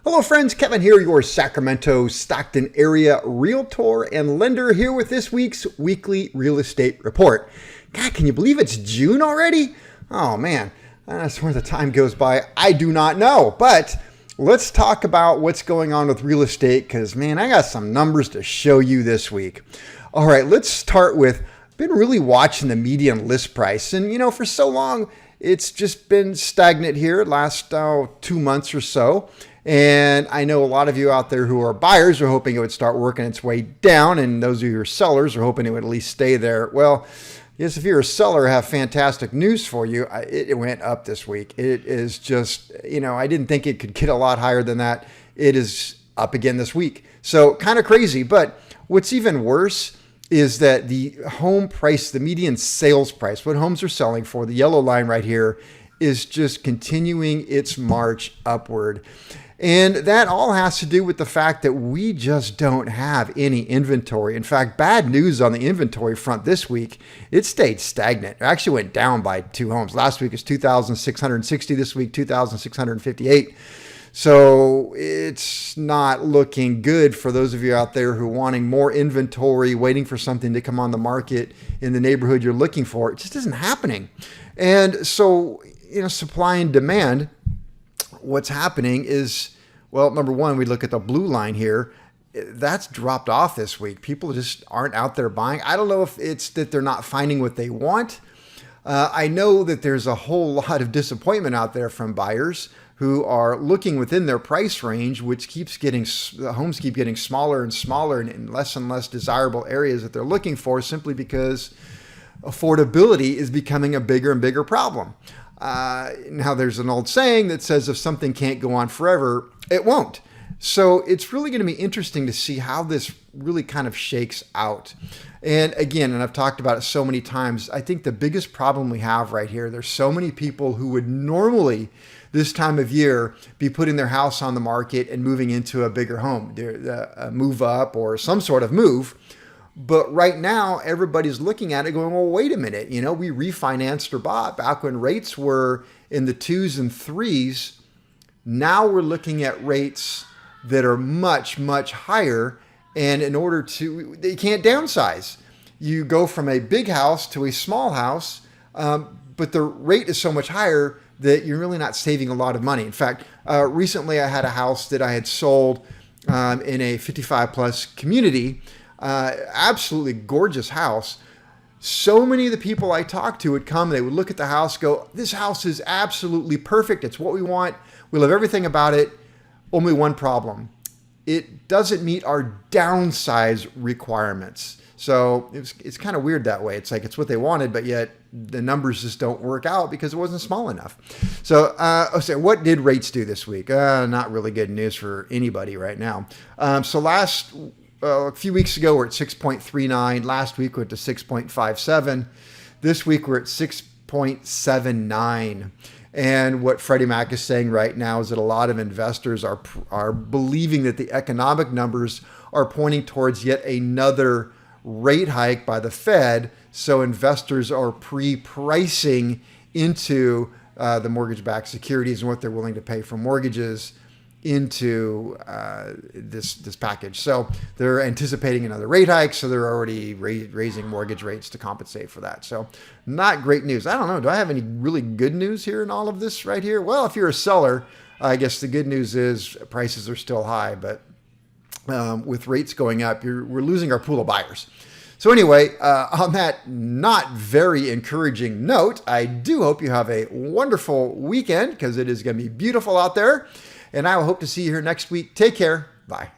Hello friends, Kevin here, your Sacramento, Stockton area realtor and lender here with this week's weekly real estate report. God, can you believe it's June already? Oh man, that's where the time goes by. I do not know, but let's talk about what's going on with real estate because man, I got some numbers to show you this week. All right, let's start with, been really watching the median list price and for so long, it's just been stagnant here last 2 months or so. And I know a lot of you out there who are buyers are hoping it would start working its way down. And those of you who are sellers are hoping it would at least stay there. Well, yes, if you're a seller, I have fantastic news for you. It went up this week. It is just, I didn't think it could get a lot higher than that. It is up again this week. So kind of crazy. But what's even worse is that the home price, the median sales price, what homes are selling for, the yellow line right here, is just continuing its march upward. And that all has to do with the fact that we just don't have any inventory. In fact, bad news on the inventory front this week, it stayed stagnant. It actually went down by 2 homes. Last week was 2,660. This week, 2,658. So it's not looking good for those of you out there who are wanting more inventory, waiting for something to come on the market in the neighborhood you're looking for. It just isn't happening. And so, supply and demand, what's happening is, well, number one, we look at the blue line here. That's dropped off this week. People just aren't out there buying. I don't know if it's that they're not finding what they want. I know that there's a whole lot of disappointment out there from buyers who are looking within their price range, which the homes keep getting smaller and smaller and in less and less desirable areas that they're looking for simply because affordability is becoming a bigger and bigger problem. Now there's an old saying that says if something can't go on forever, it won't. So it's really going to be interesting to see how this really kind of shakes out. And again, and I've talked about it so many times, I think the biggest problem we have right here, there's so many people who would normally this time of year be putting their house on the market and moving into a bigger home, a move up or some sort of move. But right now, everybody's looking at it going, well, wait a minute. We refinanced or bought back when rates were in the 2s and 3s. Now we're looking at rates that are much, much higher. And in order they can't downsize. You go from a big house to a small house, but the rate is so much higher that you're really not saving a lot of money. In fact, recently I had a house that I had sold in a 55 plus community. Absolutely gorgeous house. So many of the people I talked to would come, they would look at the house, go, this house is absolutely perfect. It's what we want. We love everything about it. Only one problem. It doesn't meet our downsize requirements. So it's kind of weird that way. It's like it's what they wanted, but yet the numbers just don't work out because it wasn't small enough. So, what did rates do this week? Not really good news for anybody right now. A few weeks ago, we're at 6.39. Last week, we're at 6.57. This week, we're at 6.79. And what Freddie Mac is saying right now is that a lot of investors are believing that the economic numbers are pointing towards yet another rate hike by the Fed. So investors are pre-pricing into the mortgage-backed securities and what they're willing to pay for mortgages into this package. So they're anticipating another rate hike, so they're already raising mortgage rates to compensate for that. So not great news. I don't know. Do I have any really good news here in all of this right here? Well, if you're a seller, I guess the good news is prices are still high, but with rates going up, we're losing our pool of buyers. So anyway, on that not very encouraging note, I do hope you have a wonderful weekend because it is going to be beautiful out there. And I will hope to see you here next week. Take care. Bye.